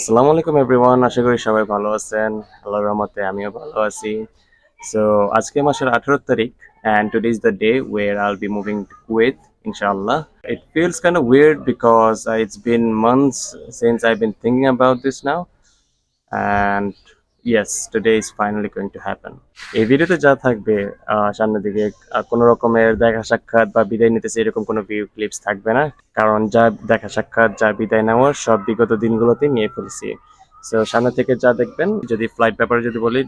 আসসালামু আলাইকুম এভরিওয়ান, আশা করি সবাই ভালো আছেন। আল্লাহর রহমতে আমিও ভালো আছি। সো আজকে মাসের 18 তারিখ and today is the day where I'll be moving to Kuwait, inshallah. It feels kind of weird because it's been months since I've been thinking about this now, and yes, today is finally going to happen. এই ভিডিওতে যা থাকবে সামনের দিকে কোনো রকমের দেখা সাক্ষাৎ বা বিদায় নিতেছে এরকম কোনো ভিউ ক্লিপস থাকবে না, কারণ যা দেখা সাক্ষাৎ যা বিদায় নেওয়ার সব বিগত দিনগুলোতে নিয়ে ফেলছি। সো সামনে থেকে যা দেখবেন, যদি ফ্লাইট ব্যাপারে যদি বলি,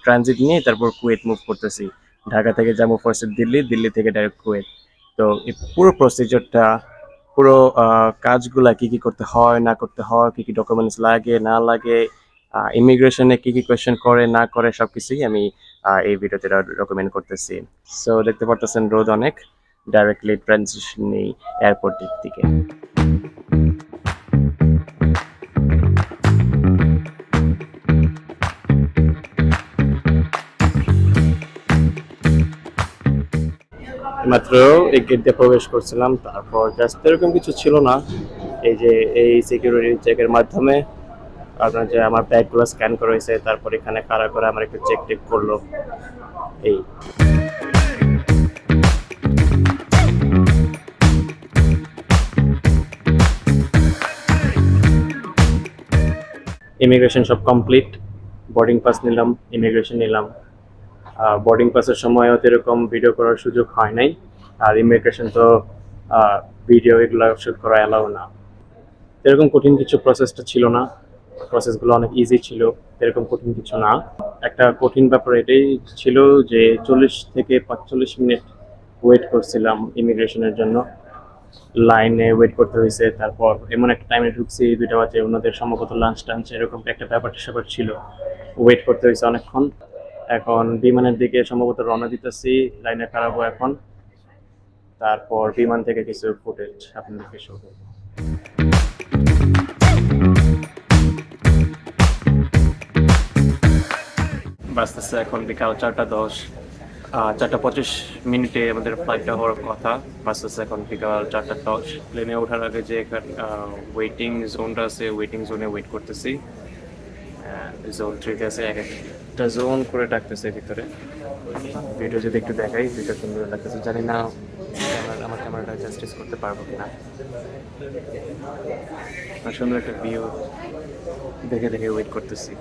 ট্রানজিট নিয়ে তারপর কুয়েত মুভ করতেছি। ঢাকা থেকে যা মুভ করছে দিল্লি, দিল্লি থেকে ডাইরেক্ট কুয়েত। তো এই পুরো প্রসিজারটা, পুরো কাজগুলা কি কি করতে হয় না করতে হয়, কি কি ডকুমেন্টস লাগে না লাগে, ইমিগ্রেশনে কি কি কোয়েশ্চেন করে না করে সবকিছুই আমি এই ভিডিওতে ডকুমেন্ট করতেছি। সো দেখতে পারতেছেন রোদ অনেক, ডাইরেক্টলি ট্রানজিশন নেই এয়ারপোর্টের দিকে। মাত্র এই গেট দিয়ে প্রবেশ করছিলাম, তারপর জাস্ট এরকম কিছু ছিল না। এই যে এই সিকিউরিটি চেকের মাধ্যমে আপনার যে আমার ব্যাগগুলো স্ক্যান করা হয়েছে, তারপর এখানে কারা করে আমার একটু চেক টেক করলো। এই ইমিগ্রেশন সব কমপ্লিট। বোর্ডিং পাস নিলাম, ইমিগ্রেশন নিলাম। বোর্ডিং পাসের সময়ও এরকম ভিডিও করার সুযোগ হয় নাই, আর ইমিগ্রেশন তো ভিডিও এগুলো শুট করা অ্যালাউ না। এরকম কঠিন কিছু প্রসেসটা ছিল না, প্রসেসগুলো অনেক ইজি ছিল, এরকম কঠিন কিছু না। একটা কঠিন ব্যাপার এটাই ছিল যে 40 থেকে 45 মিনিট ওয়েট করছিলাম ইমিগ্রেশনের জন্য, লাইনে ওয়েট করতে হয়েছে। তারপর এমন একটা টাইমে ঢুকছি 2টা বাজে, ওনাদের সম্ভবত লাঞ্চ টাঞ্চ এরকম একটা ব্যাপার ছিল, ওয়েট করতে হয়েছে অনেকক্ষণ। এখন বিমানের দিকে সম্ভবত রওনা দিতেছি, লাইনে খারাপও এখন। তারপর বিমান থেকে কিছু ফুটেজ আপনাদেরকে শো করবো। বাজতেছে এখন বিকাল 4টা 10, 4টা 25 মিনিটে আমাদের ফ্লাইটটা হওয়ার কথা। বাজতেছে এখন বিকাল 4টা 10। প্লেনে ওঠার আগে যে ওয়েটিং জোনটা আছে, ওয়েটিং জোনে ওয়েট করতেছি। জোন 3তে আছে, এক একটা জোন করে ডাকতেছে ভিতরে। ভিডিও যদি একটু দেখাই, ভিডিও সুন্দর লাগতেছে, জানি না আমার ক্যামেরাটা জাস্টিস করতে পারবো কিনা। সুন্দর একটা ভিউ দেখে দেখে ওয়েট করতেছি।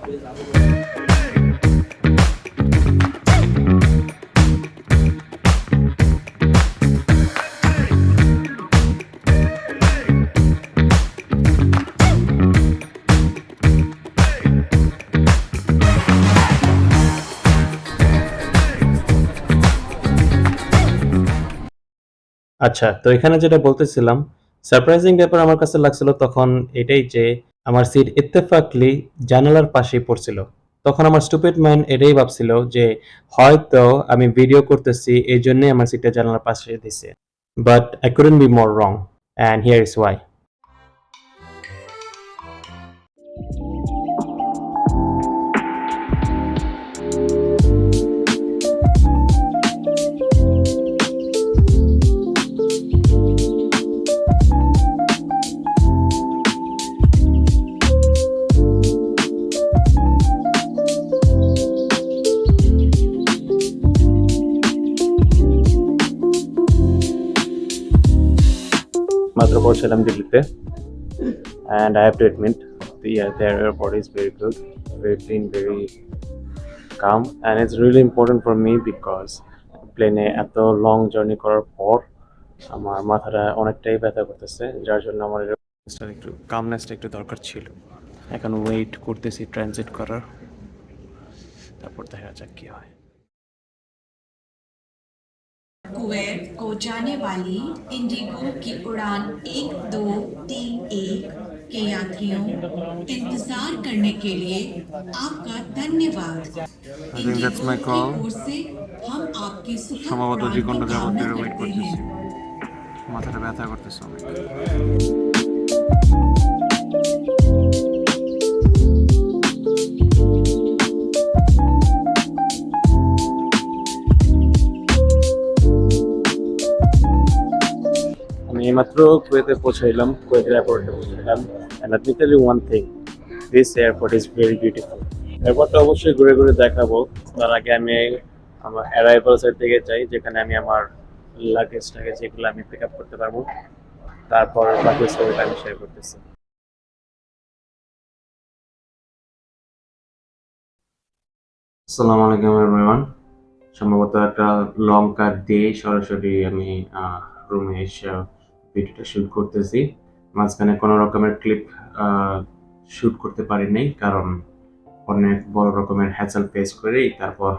আচ্ছা, তো এখানে যেটা বলতেছিলাম, সারপ্রাইজিং ব্যাপার আমার কাছে লাগছিল তখন এটাই যে আমার সিট ইত্তেফাকলি জানালার পাশেই পড়ছিল। তখন আমার স্টুপিড মাইন্ড এটাই ভাবছিল যে হয়তো আমি ভিডিও করতেছি এই জন্যই আমার সিটটা জানালার পাশে দিছে। But I couldn't be more wrong, and here is Y. মাত্র পৌঁছালাম দিল্লিতে, and I have to admit, their airport is very good, very clean, very calm, and it's really important for me because প্লেনে এত long journey করার পর আমার মাথাটা অনেকটাই ব্যথা করতেছে, যার জন্য আমার একটু কামনেসটা একটু দরকার ছিল। এখন ওয়েট করতেছি ট্রানজিট করার, তারপর দেখা যাক কি হয়। कुवैत को जाने वाली इंडिगो की उड़ान 1231 के यात्रियों, इंतजार करने के लिए आपका धन्यवाद। that's my इंडिगो की call. ओर से हम आपकी सुखद সম্ভবত उड़ान 2 की ঘন্টা যাবত कामना ধরে ওয়েট करते করতেছি, हैं। মাথাটা ব্যথা করতেছে অনেক। আমি এইমাত্র কুয়েতে পৌঁছাইলাম, কুয়েতের এয়ারপোর্টে পৌঁছাইলাম, and let me tell you one thing, this airport is very beautiful. এয়ারপোর্টটা অবশ্যই ঘুরে ঘুরে দেখাবো। তার আগে আমি আমার অ্যারাইভাল সাইড থেকে যাই, যেখানে আমি আমার লাগেজটাকে যেগুলো আমি পিক আপ করতে পারবো, তারপর বাকি স্টোরিটা আমি শেয়ার করতেছি। আসসালামু আলাইকুম এভরিওয়ান। সম্ভবত একটা লং কাট দিয়ে সরাসরি আমি রুমে এসে ভিডিওটা শুট করতেছি। মাঝখানে কোনো রকমের ক্লিপ শুট করতে পারিনি, কারণ অনেক বড় রকমের হ্যাসেল ফেস করেই তারপর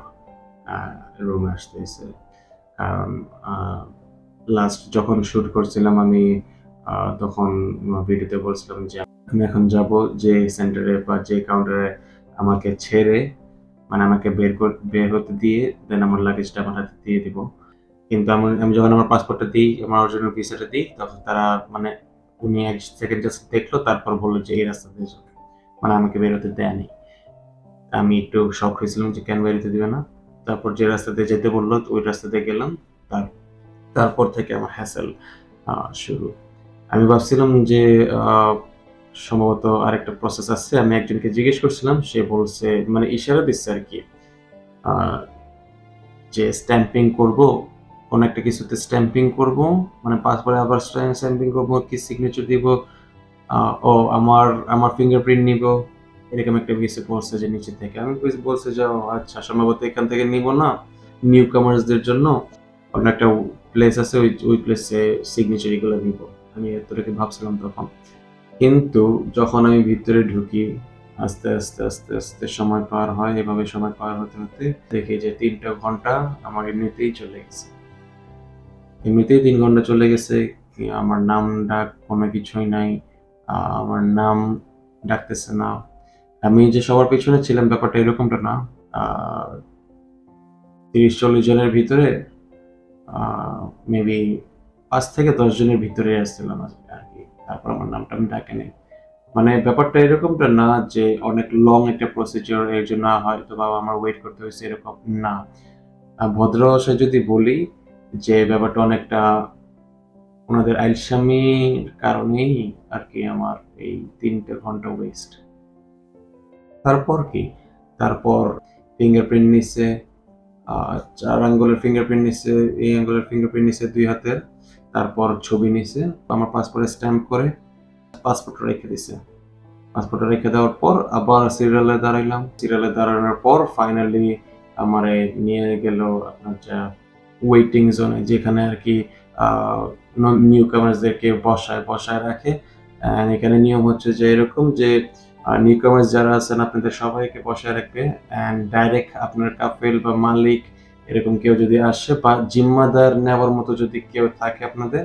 রুমে আসতেছে। কারণ লাস্ট যখন শুট করছিলাম আমি, তখন ভিডিওতে বলছিলাম যে আমি এখন যাব যে সেন্টারে বা যে কাউন্টারে আমাকে ছেড়ে, মানে আমাকে বের হতে দিয়ে দেন আমার লাগেজটা আমার হাতে দিয়ে দিব। কিন্তু আমি আমি যখন আমার পাসপোর্টটা দিই, আমার অরিজিনাল ভিসাটা দিই, তখন তারা মানে উনি ১ সেকেন্ড জাস্ট দেখলো, তারপর বলল যে এই রাস্তা দিয়ে যাও। মানে আমাকে বের হতে দেয়নি। আমি একটু শক হয়েছিলাম যে কেন বের হতে দিবে না। তারপর যে রাস্তা দিয়ে যেতে বলল ওই রাস্তা দিয়ে গেলাম। তারপর থেকে আমার হ্যাসেল শুরু। আমি ভাবছিলাম যে আ সম্ভবত আরেকটা প্রসেস আছে। আমি একজনকে জিজ্ঞেস করছিলাম, সে বলছে মানে ইশারা দিচ্ছে আরকি। আ যে স্ট্যাম্পিং করব, কোন একটা কিছুতে স্ট্যাম্পিং করব, মানে পাসপোর্টে আবার স্ট্যাম্পিং করব, কি সিগনেচার দিব, আ ও আমার আমার ফিঙ্গারপ্রিন্ট নিবো। এরকম একটা কিছু বলছে যে নিচে থেকে। আমি বলছি যে, "ও আচ্ছা, সম্ভবত এখান থেকে নিব না। নিউ কামার্স দের জন্য অন্য একটা প্লেস আছে, ওই প্লেসে সিগনেচার এগুলো নিব।" আমি এতটুকু ভাবছিলাম তখন। কিন্তু যখন আমি ভিতরে ঢুকি, আস্তে আস্তে সময় পার হয়। এভাবে সময় পার হতে দেখি যে ৩ টা ঘন্টা আমার এমনিতেই চলে গেছে। এমনিতেই ৩ ঘন্টা চলে গেছে। আমার নাম ডাক কোনো কিছুই নাই। আমার নাম ডাকতেছে না। আমি যে সবার পেছনে ছিলাম ব্যাপারটা এরকমটা না। আ ৩০-৪০ জনের ভিতরে আ মেবি ৫ থেকে ১০ জনের ভিতরে আসছিলাম আরকি। তারপর আমার নামটা ডাকে নাই। মানে ব্যাপারটা এরকমটা না যে অনেক লং একটা প্রসিডিউর, এর জন্য হয়তোবা আমার ওয়েট করতে হয়েছে, এরকম না। ভদ্র ভাষায় যদি বলি যে ব্যাপারটা অনেকটা ওনাদের আইলসামির কারণেই আরকি আমার এই ৩ টে ঘন্টা ওয়েস্ট। তারপর কি? তারপর ফিঙ্গারপ্রিন্ট নিছে, আ ৪ আঙ্গুলের ফিঙ্গারপ্রিন্ট নিছে, এই আঙ্গুলের ফিঙ্গারপ্রিন্ট নিছে ২ হাতের। তারপর ছবি নিছে। আমার পাসপোর্টে স্ট্যাম্প করে পাসপোর্টটা রেখে দিছে। পাসপোর্টটা রেখে দেওয়ার পর আবার সিরিয়ালে দাঁড়াইলাম। সিরিয়ালে দাঁড়ানোর পর ফাইনালি আমারে নিয়ে গেল আপনার ওয়েটিং জোনে, যেখানে আরকি আ নিউ কামার্সদেরকে বসায় রাখে। এখানে নিয়ম হচ্ছে যে এরকম যে নিউ কামার্স যারা আছেন আপনাদের সবাইকে বসায় রাখবে, ডাইরেক্ট আপনার কাফেল বা মালিক এরকম কেউ যদি আসে বা জিম্মাদার নেওয়ার মতো যদি কেউ থাকে আপনাদের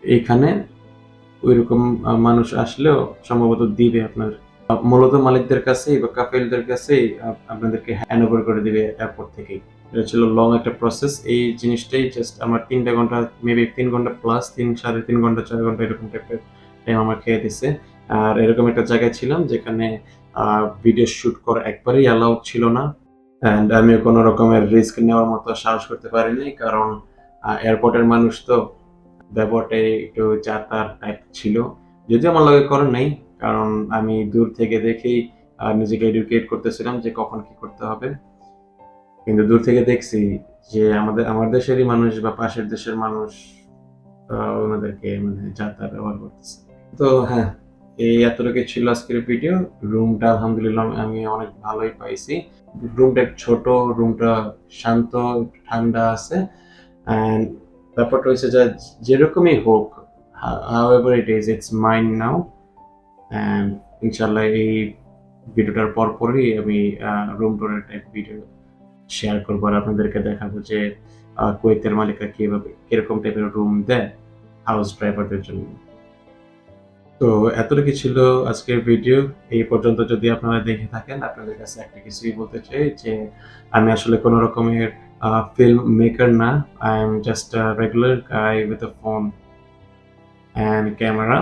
এইখানে, ঐরকম মানুষ আসলেও সম্ভবত দিবে আপনার। মূলত মালিকদের কাছেই বা কাফেলদের কাছেই আপনাদেরকে হ্যান্ড ওভার করে দিবে এয়ারপোর্ট থেকেই। এটা ছিল লং একটা প্রসেস। এই জিনিসটাই জাস্ট আমার ৩ টা ঘন্টা, মেবি ৩ ঘন্টা প্লাস ৩.৫ ঘন্টা, ৪ ঘন্টা এরকম টাইপের টাইম আমার খেয়ে দিছে। আর এরকম একটা জায়গায় ছিলাম যেখানে আ ভিডিও শুট করা একবারেই অ্যালাউড ছিল না। আমিও কোন রকমের রিস্ক নেওয়ার মতো সাহস করতে পারিনি। কারণ এয়ারপোর্টের মানুষ তো ব্যবহারটাই একটু যা-তা টাইপ ছিল। যদিও আমার লগে করে নাই। কারণ আমি দূর থেকে দেখেই নিজেকে এডুকেট করতেছিলাম যে কখন কি করতে হবে। কিন্তু দূর থেকে দেখছি যে আমার দেশেরই মানুষ বা পাশের দেশের মানুষ আ ওনাদেরকে মানে যা-তা ব্যবহার করতেছে। তো হ্যাঁ, এই এতটুকুই ছিল আজকের ভিডিও। রুমটা আলহামদুলিল্লাহ আমি অনেক ভালোই পাইছি। রুমটা ছোট, রুমটা শান্ত, ঠান্ডা আছে। অ্যান্ড ব্যাপারটা হইছে যে যেরকমই হোক, however it is, it's mine now, and ইনশাআল্লাহ এই ভিডিওটার পরপরই আমি রুম ট্যুরের টাইপ ভিডিও শেয়ার করব আর আপনাদেরকে দেখাবো যে কুয়েতের মালিকরা কিরকম টাইপের রুম দেয় হাউস ড্রাইভারদের জন্য। তো এতটুকু ছিল আজকের ভিডিও। এই পর্যন্ত যদি আপনারা দেখে থাকেন, আপনাদের কাছে একটা কিছুই বলতে চাই যে আমি আসলে কোন রকমের ফিল্ম মেকার না। I am just a regular guy with a phone and camera.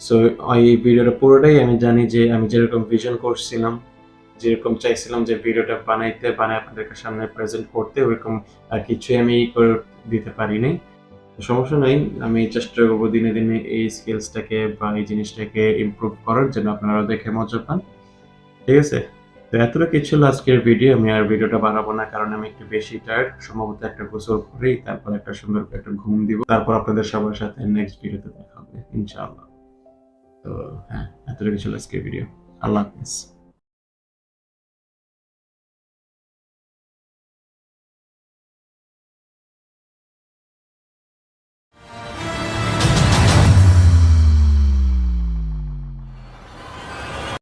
So এই ভিডিওটা পুরোটাই আমি জানি যে আমি যেরকম ভিশন করছিলাম, যেরকম চাইছিলাম যে ভিডিওটা বানায় আপনাদের সামনে প্রেজেন্ট করতে, ওরকম কিছুই আমি করে দিতে পারিনি। সমস্যা নাই, আমি চেষ্টা করবো দিনে দিনে এই স্কিলসটাকে বা এই জিনিসটাকে ইমপ্রুভ করার জন্য আপনারা দেখে মজা পান। ঠিক আছে? তো এতটুকু ছিল আজকের ভিডিও। আমি আর ভিডিওটা বাড়াবো না, কারণ আমি একটু বেশি টায়ার্ড। সম্ভবত একটা গোসল করেই তারপর একটা সুন্দর করে একটা ঘুম দিব। তারপর আপনাদের সবার সাথে নেক্সট ভিডিওতে দেখা হবে ইনশাআল্লাহ। তো হ্যাঁ, এতটুকু ছিল আজকের ভিডিও। আল্লাহ হাফেজ।